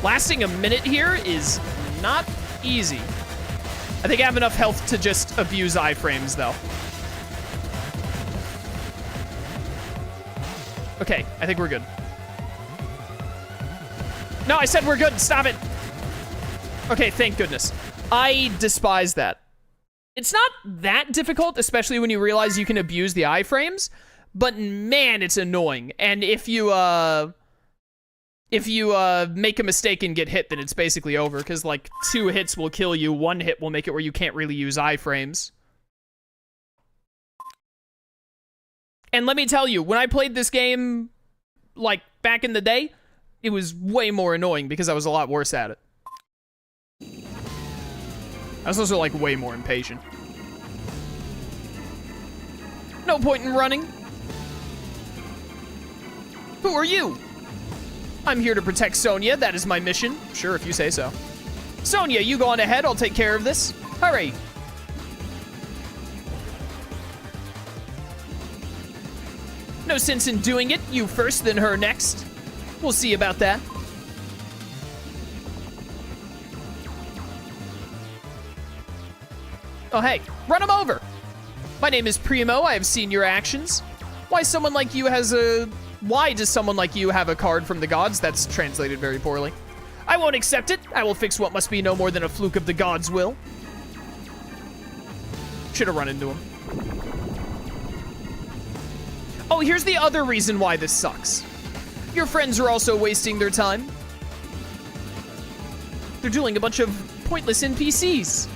Lasting a minute here is not easy. I think I have enough health to just abuse iframes, though. Okay, I think we're good. No, I said we're good. Stop it. Okay, thank goodness. I despise that. It's not that difficult, especially when you realize you can abuse the iframes, but man, it's annoying. And if you make a mistake and get hit, then it's basically over, because like 2 hits will kill you, 1 hit will make it where you can't really use iframes. And let me tell you, when I played this game, like, back in the day, it was way more annoying because I was a lot worse at it. I was also, like, way more impatient. No point in running. Who are you? I'm here to protect Sonia. That is my mission. Sure, if you say so. Sonia, you go on ahead. I'll take care of this. Hurry. No sense in doing it. You first, then her next. We'll see about that. Oh, hey. Run him over. My name is Primo. I have seen your actions. Why does someone like you have a card from the gods? That's translated very poorly. I won't accept it. I will fix what must be no more than a fluke of the gods' will. Should have run into him. Oh, here's the other reason why this sucks. Your friends are also wasting their time. They're dueling a bunch of pointless NPCs.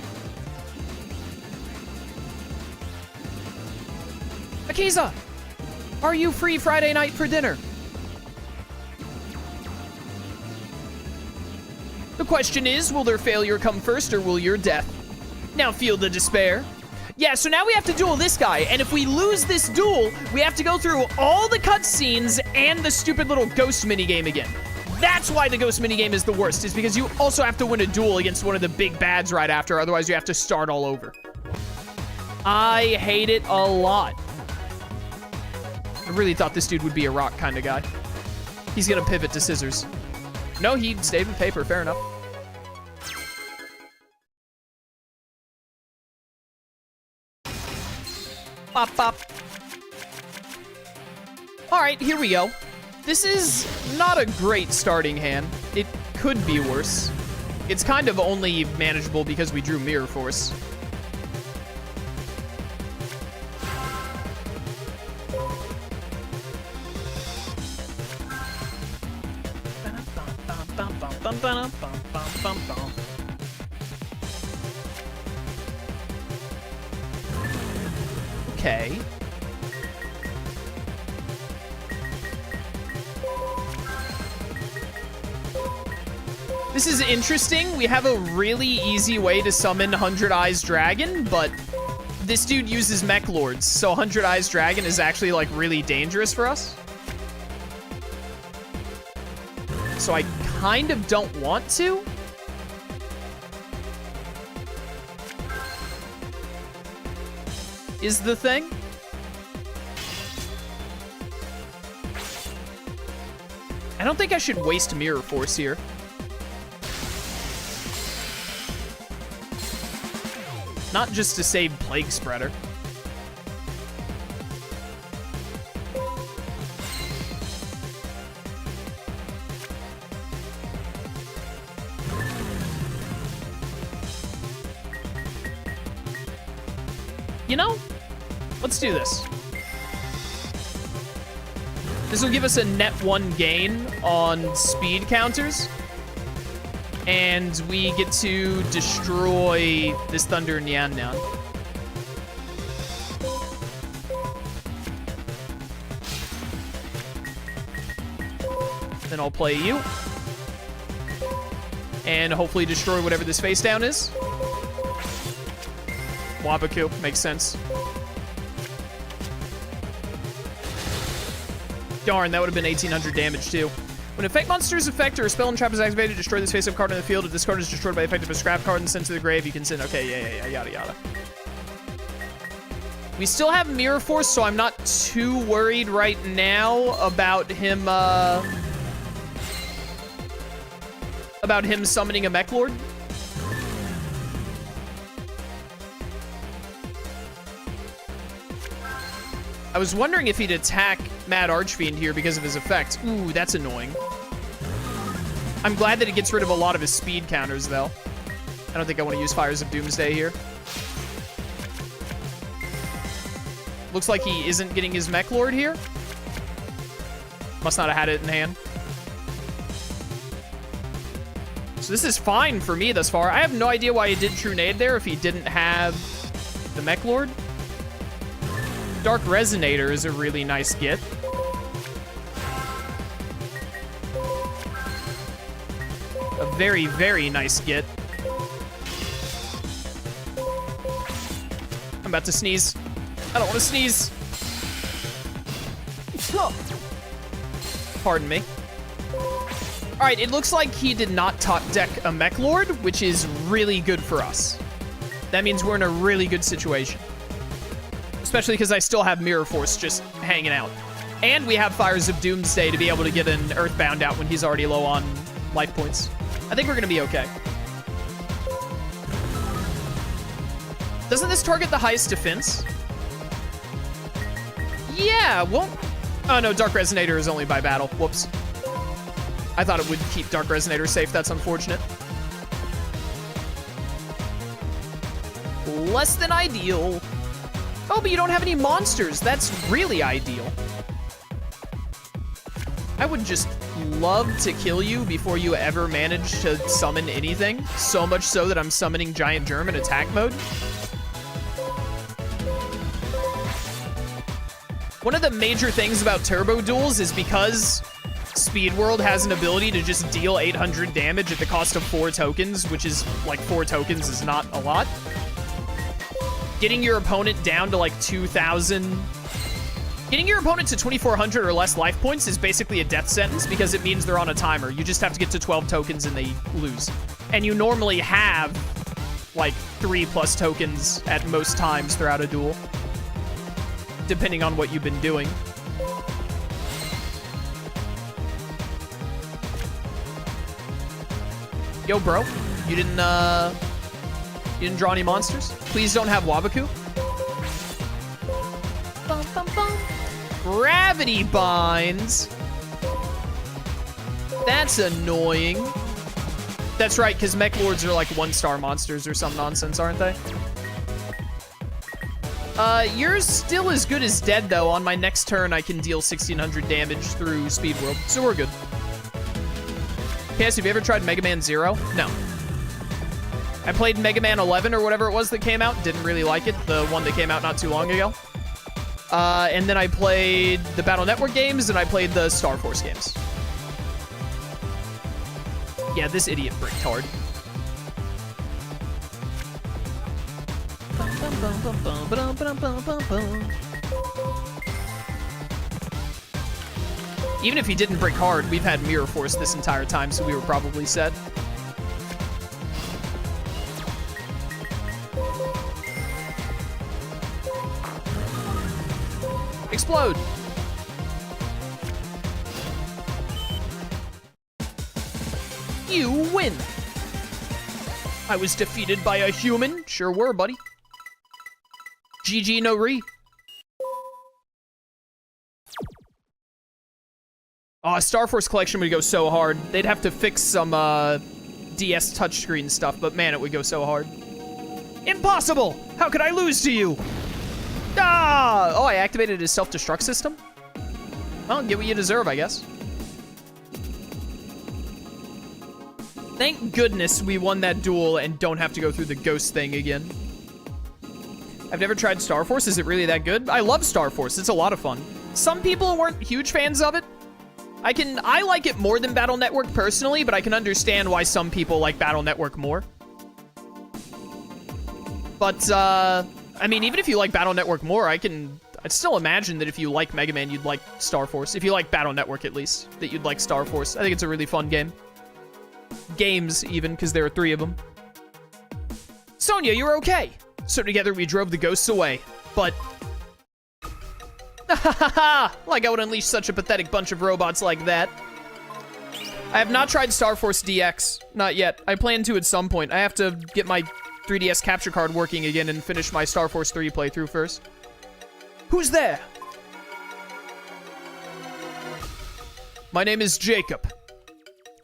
Akiza, are you free Friday night for dinner? The question is, will their failure come first or will your death? Now feel the despair. Yeah, so now we have to duel this guy, and if we lose this duel, we have to go through all the cutscenes and the stupid little ghost minigame again. That's why the ghost minigame is the worst, is because you also have to win a duel against one of the big bads right after, otherwise you have to start all over. I hate it a lot. I really thought this dude would be a rock kind of guy. He's gonna pivot to scissors. No, he stayed with paper, fair enough. Pop, pop. All right, here we go. This is not a great starting hand. It could be worse. It's kind of only manageable because we drew Mirror Force. Okay. This is interesting. We have a really easy way to summon 100 Eyes Dragon, but this dude uses Mech Lords, so 100 Eyes Dragon is actually, like, really dangerous for us. So I kind of don't want to. Is the thing. I don't think I should waste Mirror Force here. Not just to save Plague Spreader. You know, let's do this. This will give us a net 1 gain on speed counters. And we get to destroy this Thunder Nyan Nyan. Then I'll play you. And hopefully destroy whatever this face down is. Wabaku, makes sense. Darn, that would have been 1800 damage too. When an effect monster's effect or a spell and trap is activated, destroy this face-up card on the field. If this card is destroyed by the effect of a scrap card and sent to the grave, you can send... Okay, yeah, yada, yada. We still have Mirror Force, so I'm not too worried right now about him, about him summoning a Mech Lord? I was wondering if he'd attack Mad Archfiend here because of his effect. Ooh, that's annoying. I'm glad that it gets rid of a lot of his speed counters, though. I don't think I want to use Fires of Doomsday here. Looks like he isn't getting his Mech Lord here. Must not have had it in hand. So this is fine for me thus far. I have no idea why he did True Nade there if he didn't have the Mech Lord. Dark Resonator is a really nice get. A very, very nice get. I'm about to sneeze. I don't want to sneeze. Pardon me. All right, it looks like he did not top deck a Mech Lord, which is really good for us. That means we're in a really good situation. Especially because I still have Mirror Force just hanging out. And we have Fires of Doomsday to be able to get an Earthbound out when he's already low on life points. I think we're going to be okay. Doesn't this target the highest defense? Yeah, won't... Oh, no, Dark Resonator is only by battle. Whoops. I thought it would keep Dark Resonator safe. That's unfortunate. Less than ideal. Oh, but you don't have any monsters. That's really ideal. I would just love to kill you before you ever manage to summon anything. So much so that I'm summoning Giant Germ in attack mode. One of the major things about turbo duels is because Speed World has an ability to just deal 800 damage at the cost of 4 tokens, which is, like, 4 tokens is not a lot. Getting your opponent down to, like, 2,000... Getting your opponent to 2,400 or less life points is basically a death sentence because it means they're on a timer. You just have to get to 12 tokens and they lose. And you normally have, like, 3+ tokens at most times throughout a duel, depending on what you've been doing. Yo, bro, you didn't draw any monsters? Please don't have Wabaku. Bum, bum, bum. Gravity binds. That's annoying. That's right, because Mech Lords are like 1-star monsters or some nonsense, aren't they? Yours still as good as dead, though. On my next turn, I can deal 1,600 damage through Speed World, so we're good. Cass, have you ever tried Mega Man 0? No. I played Mega Man 11 or whatever it was that came out. Didn't really like it. The one that came out not too long ago. And then I played the Battle Network games, and I played the Star Force games. Yeah, this idiot bricked hard. Even if he didn't brick hard, we've had Mirror Force this entire time, so we were probably set. Explode! You win! I was defeated by a human. Sure were, buddy. GG no re. Oh, Star Force Collection would go so hard. They'd have to fix some DS touchscreen stuff, but man, it would go so hard. Impossible! How could I lose to you? Ah! Oh, I activated his self-destruct system? Well, get what you deserve, I guess. Thank goodness we won that duel and don't have to go through the ghost thing again. I've never tried Star Force. Is it really that good? I love Star Force. It's a lot of fun. Some people weren't huge fans of it. I like it more than Battle Network personally, but I can understand why some people like Battle Network more. But, I mean, even if you like Battle Network more, I'd still imagine that if you like Mega Man, you'd like Star Force. If you like Battle Network, at least, that you'd like Star Force. I think it's a really fun game. Games, even, because there are 3 of them. Sonia, you're okay. So together we drove the ghosts away. But... like I would unleash such a pathetic bunch of robots like that. I have not tried Star Force DX. Not yet. I plan to at some point. I have to get my 3DS capture card working again and finish my Star Force 3 playthrough first. Who's there? My name is Jacob.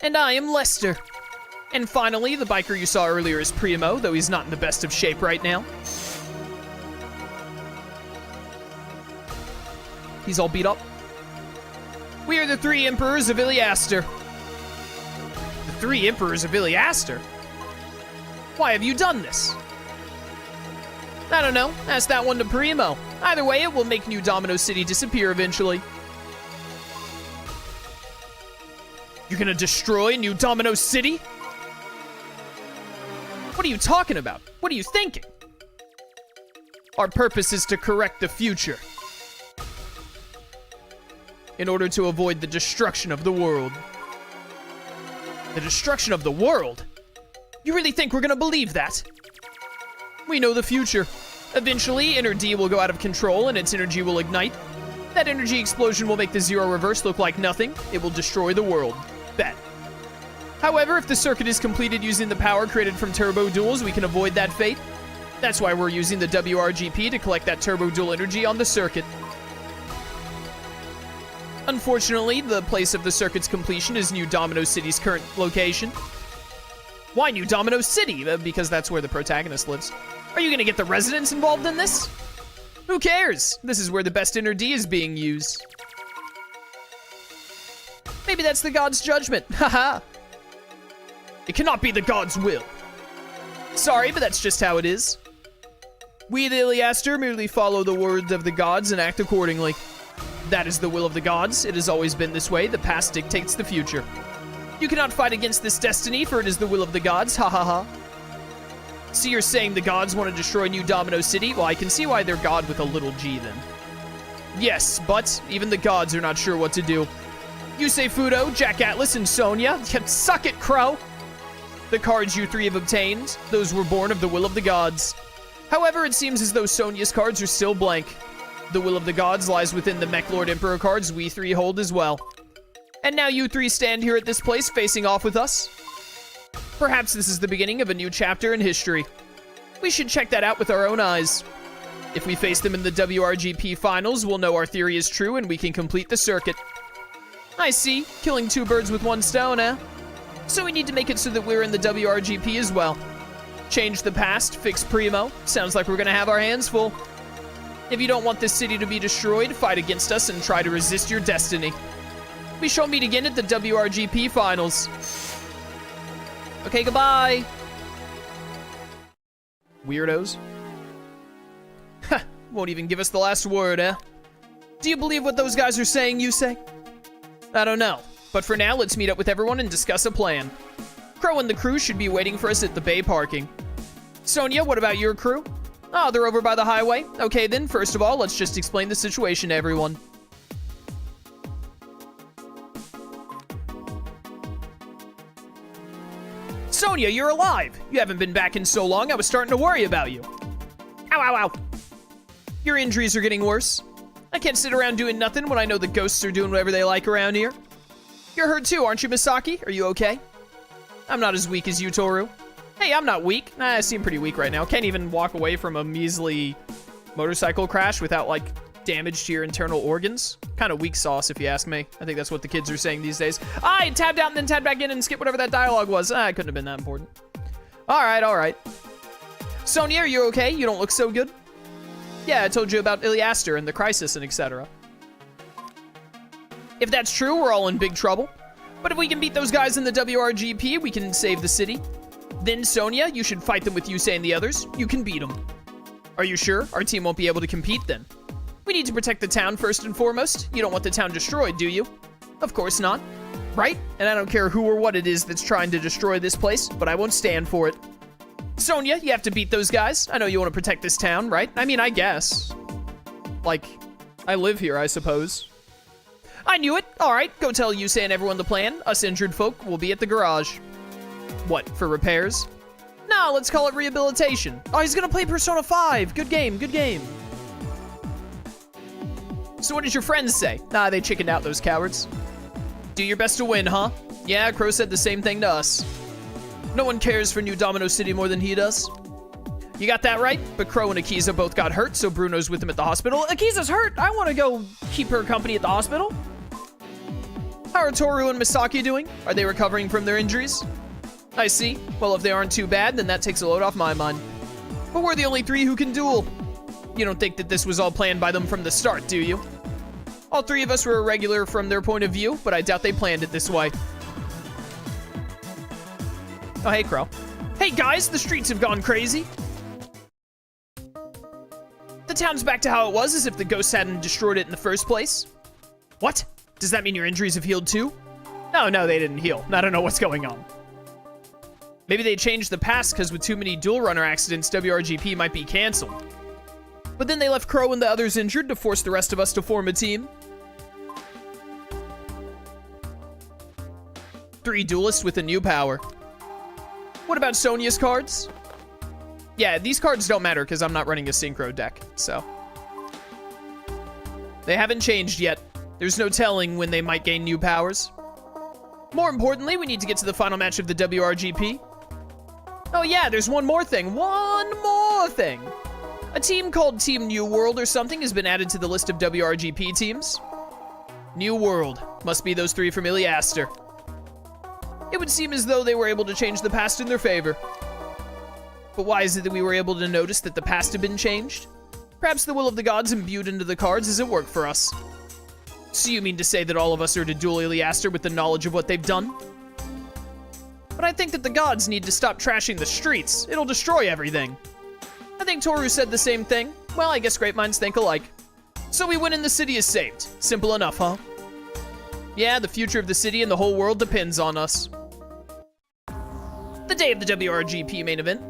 And I am Lester. And finally, the biker you saw earlier is Primo, though he's not in the best of shape right now. He's all beat up. We are the 3 Emperors of Yliaster. The 3 Emperors of Yliaster? Why have you done this? I don't know. Ask that one to Primo. Either way, it will make New Domino City disappear eventually. You're gonna destroy New Domino City? What are you talking about? What are you thinking? Our purpose is to correct the future. In order to avoid the destruction of the world. The destruction of the world? You really think we're gonna believe that? We know the future. Eventually, Inner D will go out of control and its energy will ignite. That energy explosion will make the Zero Reverse look like nothing. It will destroy the world. Bet. However, if the circuit is completed using the power created from Turbo Duels, we can avoid that fate. That's why we're using the WRGP to collect that Turbo Duel energy on the circuit. Unfortunately, the place of the circuit's completion is New Domino City's current location. Why New Domino City? Because that's where the protagonist lives. Are you gonna get the residents involved in this? Who cares? This is where the best Inner D is being used. Maybe that's the god's judgment. Haha. It cannot be the god's will. Sorry, but that's just how it is. We, the Yliaster, merely follow the words of the gods and act accordingly. That is the will of the gods. It has always been this way. The past dictates the future. You cannot fight against this destiny, for it is the will of the gods. Ha ha ha. So you're saying the gods want to destroy New Domino City? Well, I can see why they're god with a little g then. Yes, but even the gods are not sure what to do. You say Fudo, Jack Atlas, and Sonya. Suck it, Crow. The cards you 3 have obtained, those were born of the will of the gods. However, it seems as though Sonya's cards are still blank. The will of the gods lies within the Mech Lord Emperor cards we 3 hold as well. And now you 3 stand here at this place facing off with us. Perhaps this is the beginning of a new chapter in history. We should check that out with our own eyes. If we face them in the WRGP finals, we'll know our theory is true and we can complete the circuit. I see. Killing 2 birds with 1 stone, eh? So we need to make it so that we're in the WRGP as well. Change the past, fix Primo. Sounds like we're gonna have our hands full. If you don't want this city to be destroyed, fight against us and try to resist your destiny. We shall meet again at the WRGP finals. Okay, goodbye. Weirdos. Ha! Won't even give us the last word, eh? Do you believe what those guys are saying, you say? I don't know. But for now, let's meet up with everyone and discuss a plan. Crow and the crew should be waiting for us at the bay parking. Sonya, what about your crew? Oh, they're over by the highway. Okay then, first of all, let's just explain the situation to everyone. Sonya, you're alive! You haven't been back in so long, I was starting to worry about you. Ow, ow, ow. Your injuries are getting worse. I can't sit around doing nothing when I know the ghosts are doing whatever they like around here. You're hurt too, aren't you, Misaki? Are you okay? I'm not as weak as you, Toru. Hey, I'm not weak. I seem pretty weak right now. Can't even walk away from a measly motorcycle crash without, like, damage to your internal organs. Kind of weak sauce, if you ask me. I think that's what the kids are saying these days. I tabbed out and then tabbed back in and skipped whatever that dialogue was. It couldn't have been that important. Alright, alright. Sonya, are you okay? You don't look so good. Yeah, I told you about Yliaster and the crisis and etc. If that's true, we're all in big trouble. But if we can beat those guys in the WRGP, we can save the city. Then, Sonya, you should fight them with Yusei and the others. You can beat them. Are you sure? Our team won't be able to compete then. We need to protect the town first and foremost. You don't want the town destroyed, do you? Of course not. Right? And I don't care who or what it is that's trying to destroy this place, but I won't stand for it. Sonya, you have to beat those guys. I know you want to protect this town, right? I mean, I guess. Like, I live here, I suppose. I knew it. All right, go tell Yusei and everyone the plan. Us injured folk will be at the garage. What, for repairs? No, let's call it rehabilitation. Oh, he's gonna play Persona 5. Good game, good game. So what did your friends say? Nah, they chickened out, those cowards. Do your best to win, huh? Yeah, Crow said the same thing to us. No one cares for New Domino City more than he does. You got that right, but Crow and Akiza both got hurt, so Bruno's with him at the hospital. Akiza's hurt! I want to go keep her company at the hospital. How are Toru and Misaki doing? Are they recovering from their injuries? I see. Well, if they aren't too bad, then that takes a load off my mind. But we're the only three who can duel. You don't think that this was all planned by them from the start, do you? All three of us were irregular from their point of view, but I doubt they planned it this way. Oh, hey, Crow. Hey, guys, the streets have gone crazy. The town's back to how it was, as if the ghosts hadn't destroyed it in the first place. What? Does that mean your injuries have healed too? No, they didn't heal. I don't know what's going on. Maybe they changed the past because with too many dual runner accidents, WRGP might be canceled. But then they left Crow and the others injured to force the rest of us to form a team. 3 duelists with a new power. What about Sonia's cards? Yeah, these cards don't matter because I'm not running a synchro deck, so. They haven't changed yet. There's no telling when they might gain new powers. More importantly, we need to get to the final match of the WRGP. Oh yeah, there's one more thing. A team called Team New World or something has been added to the list of WRGP teams. New World. Must be those 3 from Yliaster. It would seem as though they were able to change the past in their favor. But why is it that we were able to notice that the past had been changed? Perhaps the will of the gods imbued into the cards is at work for us. So you mean to say that all of us are to duel Yliaster with the knowledge of what they've done? But I think that the gods need to stop trashing the streets. It'll destroy everything. I think Toru said the same thing. Well, I guess great minds think alike. So we win and the city is saved. Simple enough, huh? Yeah, the future of the city and the whole world depends on us. The day of the WRGP main event.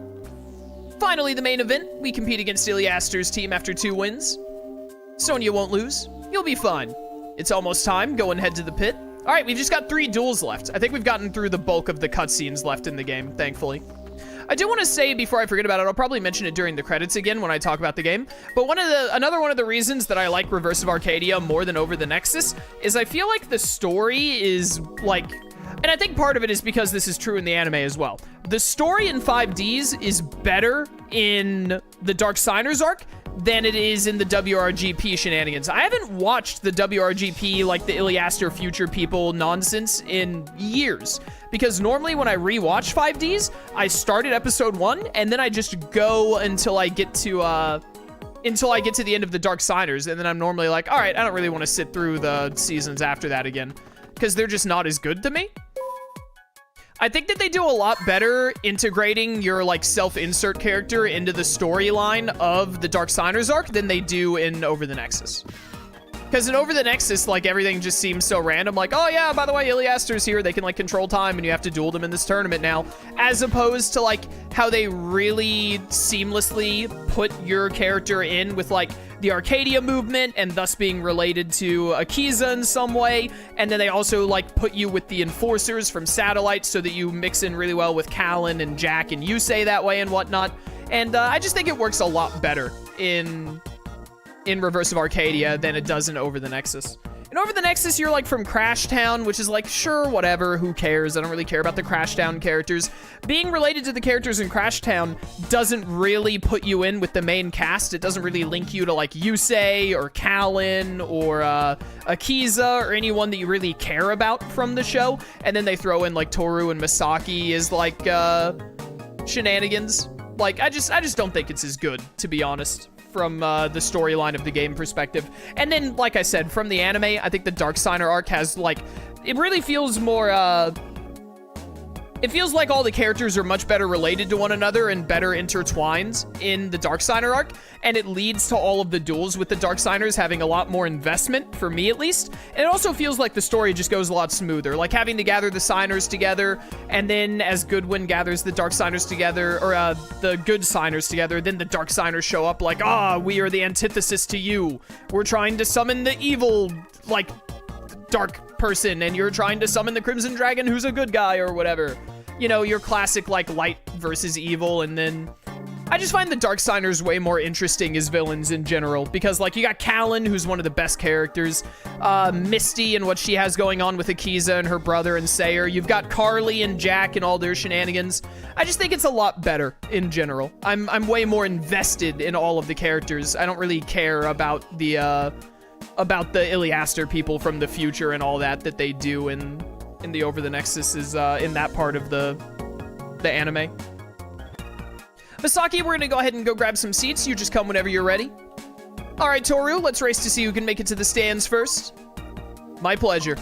Finally, the main event. We compete against Yliaster's team after 2 wins. Sonia won't lose. You'll be fine. It's almost time. Go and head to the pit. All right, we've just got 3 duels left. I think we've gotten through the bulk of the cutscenes left in the game, thankfully. I do want to say, before I forget about it, I'll probably mention it during the credits again when I talk about the game. But another one of the reasons that I like Reverse of Arcadia more than Over the Nexus is I feel like the story is like... And I think part of it is because this is true in the anime as well. The story in 5D's is better in the Dark Signers arc than it is in the WRGP shenanigans. I haven't watched the WRGP, like the Yliaster Future People nonsense in years. Because normally when I rewatch 5D's, I start at episode 1, and then I just go until I get to the end of the Dark Signers, and then I'm normally like, all right, I don't really want to sit through the seasons after that again. Because they're just not as good to me. I think that they do a lot better integrating your, like, self-insert character into the storyline of the Dark Signers arc than they do in Over the Nexus. Because in Over the Nexus, like, everything just seems so random. Like, oh, yeah, by the way, Yliaster's here. They can, like, control time, and you have to duel them in this tournament now. As opposed to, like, how they really seamlessly put your character in with, like, the Arcadia movement, and thus being related to Akiza in some way. And then they also, like, put you with the Enforcers from Satellite so that you mix in really well with Callan and Jack and Yusei that way and whatnot. And I just think it works a lot better in Reverse of Arcadia than it does in Over the Nexus. And Over the Nexus, you're like from Crash Town, which is like, sure, whatever, who cares? I don't really care about the Crash Town characters. Being related to the characters in Crash Town doesn't really put you in with the main cast. It doesn't really link you to like Yusei or Callan or Akiza or anyone that you really care about from the show. And then they throw in like Toru and Misaki as like shenanigans. Like, I just don't think it's as good, to be honest, from the storyline of the game perspective. And then, like I said, from the anime, I think the Dark Signer arc has, like, it really feels more, it feels like all the characters are much better related to one another and better intertwined in the Dark Signer arc, and it leads to all of the duels with the Dark Signers having a lot more investment, for me at least. And it also feels like the story just goes a lot smoother, like having to gather the Signers together, and then as Goodwin gathers the Dark Signers together, or the good Signers together, then the Dark Signers show up like, we are the antithesis to you. We're trying to summon the evil, like, dark person, and you're trying to summon the Crimson Dragon who's a good guy or whatever. You know, your classic, like, light versus evil, and then I just find the Darksiders way more interesting as villains in general, because, like, you got Callan, who's one of the best characters, Misty and what she has going on with Akiza and her brother and Sayer. You've got Carly and Jack and all their shenanigans. I just think it's a lot better in general. I'm way more invested in all of the characters. I don't really care about the Yliaster people from the future and all that they do in the Over the Nexus is in that part of the anime. Misaki, we're gonna go ahead and go grab some seats. You just come whenever you're ready. All right, Toru, let's race to see who can make it to the stands first. My pleasure.